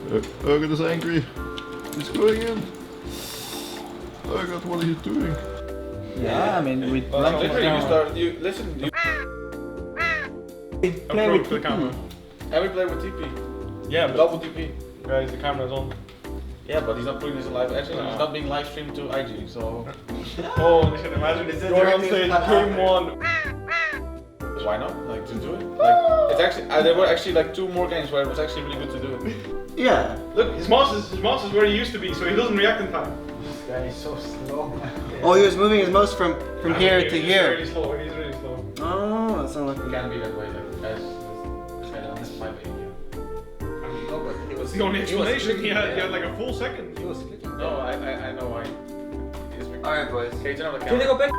Urgot is angry. He's going in. Urgot, what are you doing? Yeah, I mean, we play with the camera. And we play with TP. Yeah, but Double TP. guys, the camera's on. Yeah, but he's not putting this live. Actually, he's not being live streamed to IG, so. Oh, they should imagine you're on stage, game one. Why not? Like, just do it. Like, it's actually there were actually like 2 more games where it was actually really good to do it. Yeah. Look, his mouse is where he used to be, so he doesn't react in time. This guy is so slow. Oh, he was moving his mouse from here to He's here. really slow. He's really slow. Oh, that's not like. It can't be that way, like, guys. This guy doesn't have 580. No, but he was. The only explanation he had like a full second. He was clicking. No, I know why. Alright, boys. Okay, turn on the Can camera. they go back?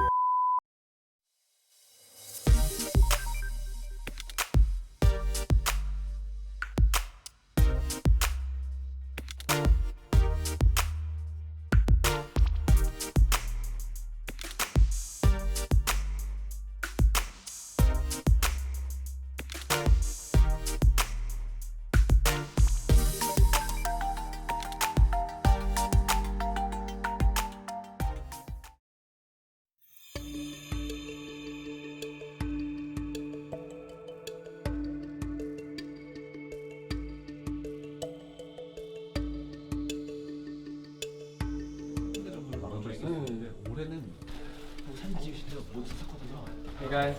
Hey guys,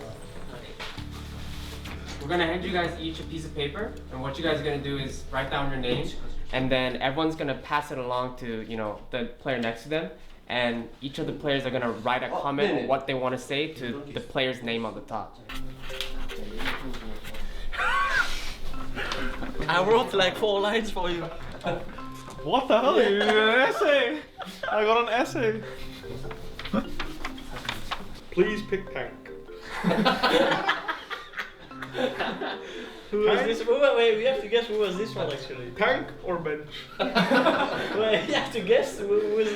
we're gonna hand you guys each a piece of paper, and what you guys are gonna do is write down your name, and then everyone's gonna pass it along to the player next to them, and each of the players are gonna write a comment on what they want to say to the player's name on the top. I wrote like 4 lines for you. What the hell? You got an essay. I got an essay. Please pick tank. Who was this? Wait, we have to guess who was this one actually. Tank or bench? Wait, you have to guess who was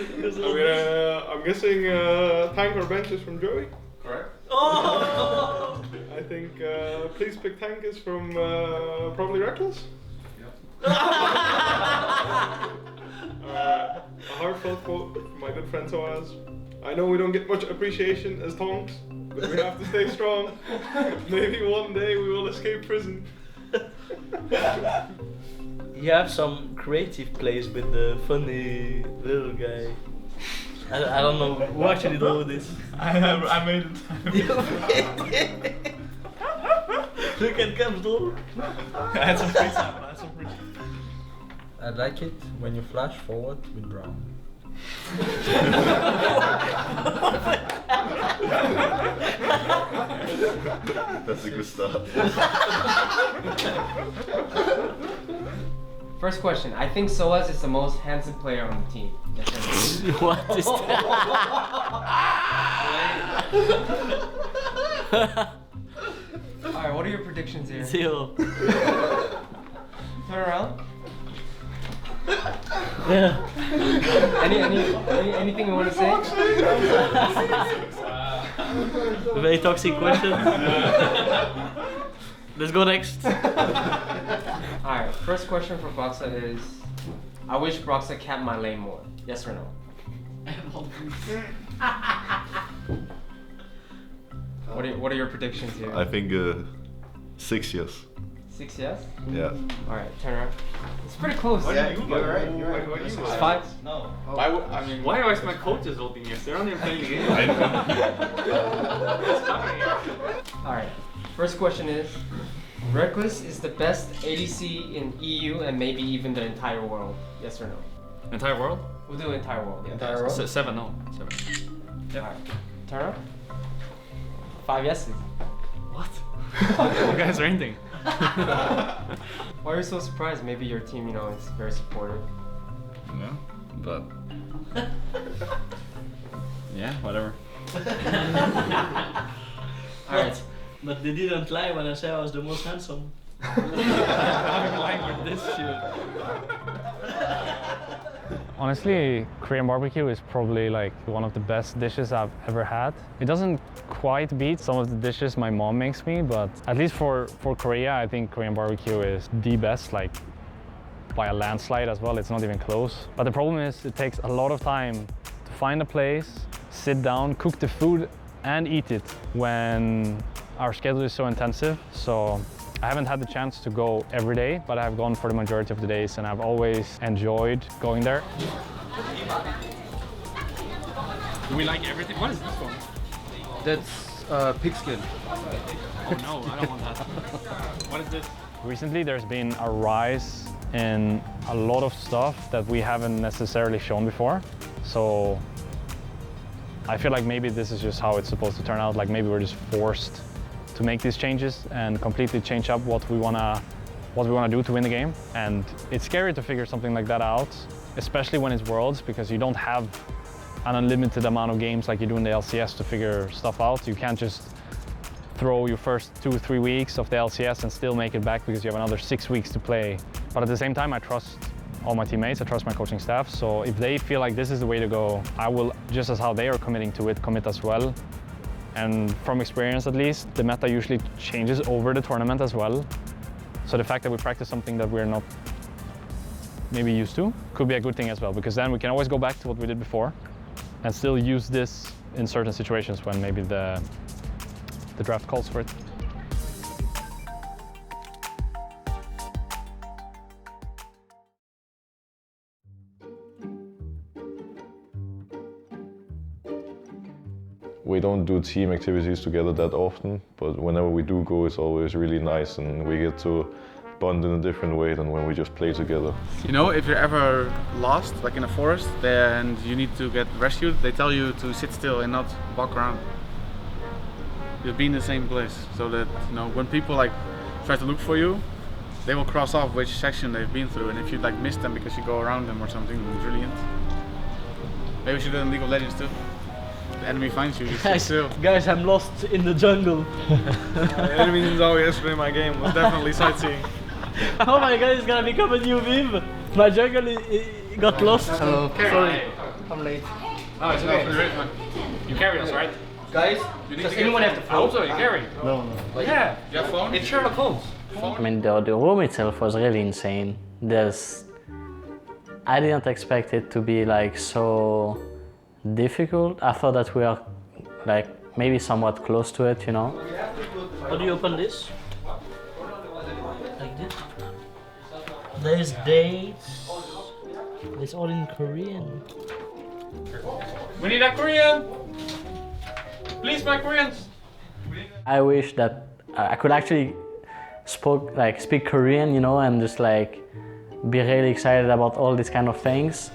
I'm guessing tank or bench is from Joey. Correct. Oh! I think please pick tank is from probably Rekkles. A heartfelt quote from my good friend sOAZ. I know we don't get much appreciation as tonks, but we have to stay strong. Maybe one day we will escape prison. You have some creative plays with the funny little guy. I don't know who actually drew this. I made it. Look at Cam's door. That's some free time. That's some free time. I like it when you flash forward with brown. That's a good start. First question. I think sOAZ is the most handsome player on the team. Yes or no? What is that? Alright, what are your predictions here? 0. Turn around. Yeah. Anything you want to say? Very toxic question. Let's go next. Alright, first question for Broxa is, I wish Broxa kept my lane more. Yes or no? What are your predictions here? I think 6 years. 6 yes? Yeah. Alright, turn around. It's pretty close. Yeah, you're right. It's 5? No. Why would I mean? Why is my coaches voting yes? They're not even playing the game. Alright, first question is, Rekkles is the best ADC in EU and maybe even the entire world. Yes or no? Entire world? We'll do entire world. Yeah. Entire world? 7, no. 7. Alright, turn around. 5 yeses. What? You guys are ending. Why are you so surprised? Maybe your team, is very supportive. No, but yeah, whatever. Alright. But they didn't lie when I said I was the most handsome. I'm lying with this shit. Honestly, Korean barbecue is probably like one of the best dishes I've ever had. It doesn't quite beat some of the dishes my mom makes me, but at least for Korea, I think Korean barbecue is the best. Like, by a landslide as well. It's not even close. But the problem is it takes a lot of time to find a place, sit down, cook the food and eat it when our schedule is so intensive. So I haven't had the chance to go every day, but I've gone for the majority of the days and I've always enjoyed going there. Do we like everything? What is this one? That's pig skin. Oh no, I don't want that. What is this? Recently there's been a rise in a lot of stuff that we haven't necessarily shown before. So I feel like maybe this is just how it's supposed to turn out. Like maybe we're just forced to make these changes and completely change up what we wanna do to win the game. And it's scary to figure something like that out, especially when it's Worlds, because you don't have an unlimited amount of games like you do in the LCS to figure stuff out. You can't just throw your first 2 or 3 weeks of the LCS and still make it back because you have another 6 weeks to play. But at the same time, I trust all my teammates, I trust my coaching staff. So if they feel like this is the way to go, I will, just as how they are committing to it, commit as well. And from experience at least, the meta usually changes over the tournament as well. So the fact that we practice something that we're not maybe used to could be a good thing as well, because then we can always go back to what we did before and still use this in certain situations when maybe the draft calls for it. We don't do team activities together that often, but whenever we do go, it's always really nice and we get to bond in a different way than when we just play together. You know, if you're ever lost, like in a forest, and you need to get rescued, they tell you to sit still and not walk around. You'll be in the same place, so that, you know, when people like try to look for you, they will cross off which section they've been through, and if you like miss them because you go around them or something, it's brilliant. Maybe we should do it in League of Legends too. The enemy finds you, you sit still. Guys, I'm lost in the jungle. The enemy is always yesterday in my game was definitely sightseeing. Oh my god, it's gonna become a new meme. My jungle got lost. Hello. Sorry. I'm late. Oh, it's okay. You carried us, right? Guys, Does anyone have the phone? Also, you carry. no. Yeah. You have phone? It's Sherlock Holmes. I mean, the room itself was really insane. I didn't expect it to be like so difficult. I thought that we are like maybe somewhat close to it, you know. How do you open this? Like this? There's dates. It's all in Korean. We need a Korean. Please, my Koreans. I wish that I could actually speak Korean, you know, and just like be really excited about all these kind of things.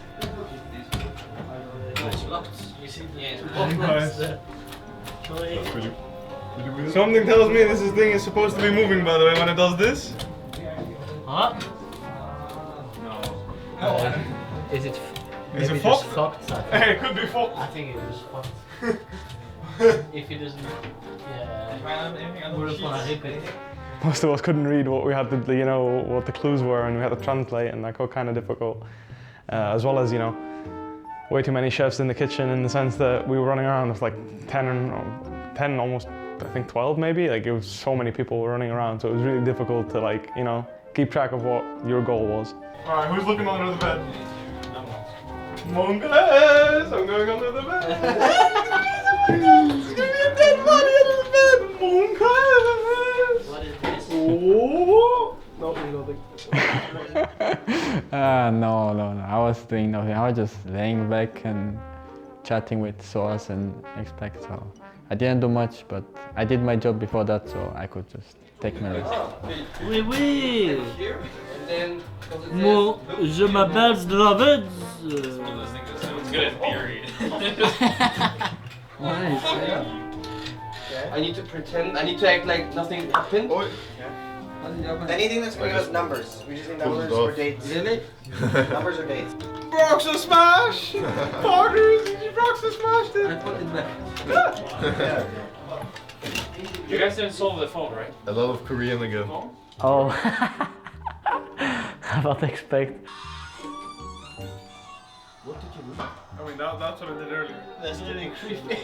Something tells me this thing is supposed to be moving, by the way, when it does this. Huh? No. Is it? Is maybe it just fucked? fucked? Hey, it could be fucked. I think it is fucked. If it doesn't, yeah. We're gonna rip it. Most of us couldn't read what we had to, you know, what the clues were, and we had to translate, and that got kind of difficult. As well as, you know, way too many chefs in the kitchen, in the sense that we were running around with like 10, almost, I think 12 maybe. Like it was so many people running around, so it was really difficult to, like, you know, keep track of what your goal was. All right, who's looking under the bed? Monkeys! I'm going under the bed. There's gonna be a dead body under the bed. Monkeys! What is this? Oh! Nothing. No. I was doing nothing. I was just laying back and chatting with sOAZ and Expect. So I didn't do much, but I did my job before that, so I could just take my rest. Oui. Moi, je m'appelle David. It's good in theory. I need to pretend, I need to act like nothing happened. Anything that's going to give us numbers. We just need numbers or dates. Really? Numbers or dates. Brock's a smash! Parker, Brock's a smash, dude! I put it back. You guys didn't solve the phone, right? A lot of Korean again. Oh, I don't expect. What did you do? I mean, that's what I did earlier. That's really creepy.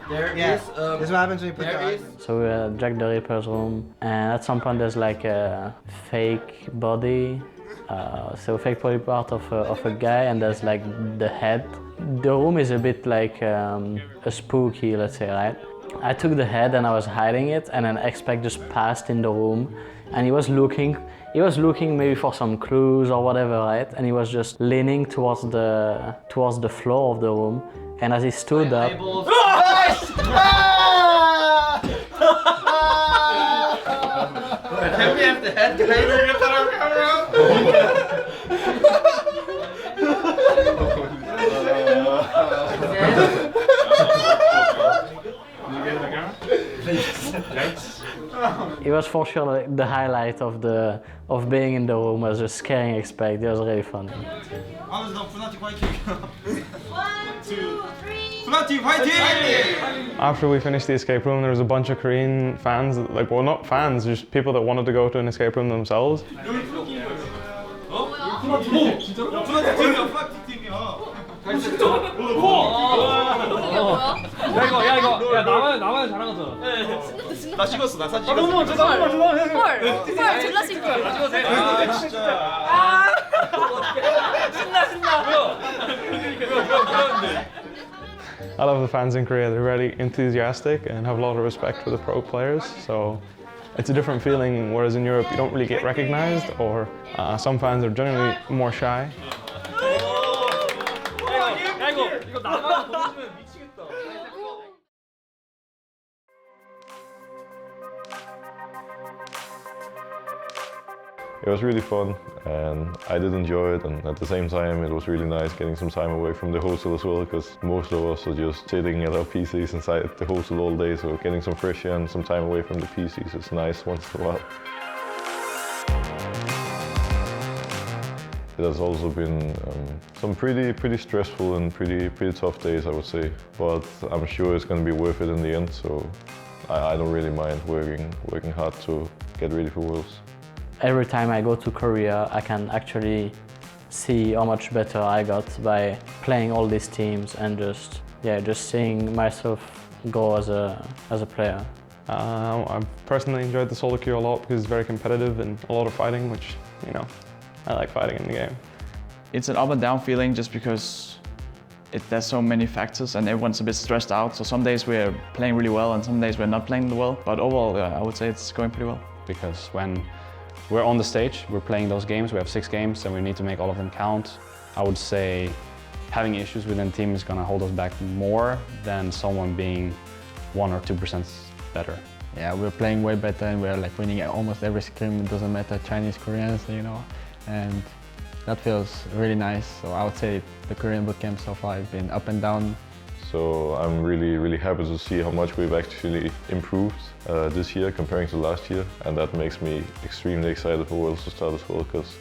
There is. This is what happens when you put the eyes. So we Jack the Ripper's room, and at some point there's like a fake body So fake body part of a guy, and there's like the head. The room is a bit like a spooky, let's say, right? I took the head and I was hiding it, and then Expect just passed in the room, and he was looking maybe for some clues or whatever, right? And he was just leaning towards the floor of the room, and as he stood up. Can we have the head? Can I even get that on camera? It was for sure the highlight of being in the room, was just scaring Expect. It was really fun. After we finished the escape room, there was a bunch of Korean fans, like, well, not fans, just people that wanted to go to an escape room themselves. 야 나만 잘하거든. 나 찍었어, 나 사진 찍었어. 헐, 졸라 신기해. 진짜. 신나. I love the fans in Korea. They're really enthusiastic and have a lot of respect for the pro players. So it's a different feeling, whereas in Europe you don't really get recognized, or some fans are generally more shy. 이거 나만 보여주면 미치겠다. It was really fun, and I did enjoy it, and at the same time it was really nice getting some time away from the hostel as well, because most of us are just sitting at our PCs inside the hostel all day, so getting some fresh air and some time away from the PCs is nice once in a while. It has also been some pretty stressful and pretty tough days, I would say, but I'm sure it's going to be worth it in the end, so I don't really mind working hard to get ready for Worlds. Every time I go to Korea, I can actually see how much better I got by playing all these teams and just seeing myself go as a player. I personally enjoyed the solo queue a lot because it's very competitive and a lot of fighting, which, you know, I like fighting in the game. It's an up and down feeling just because there's so many factors and everyone's a bit stressed out. So some days we're playing really well and some days we're not playing well. But overall, I would say it's going pretty well. Because when we're on the stage, we're playing those games, we have 6 games and we need to make all of them count. I would say having issues within the team is going to hold us back more than someone being 1 or 2% better. Yeah, we're playing way better and we're like winning almost every scrim. It doesn't matter, Chinese, Koreans, you know, and that feels really nice. So I would say the Korean bootcamp so far has been up and down. So I'm really happy to see how much we've actually improved this year comparing to last year, and that makes me extremely excited for Worlds to start as well, because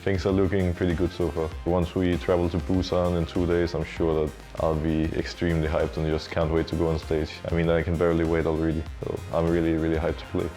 things are looking pretty good so far. Once we travel to Busan in 2 days, I'm sure that I'll be extremely hyped and just can't wait to go on stage. I mean, I can barely wait already, so I'm really hyped to play.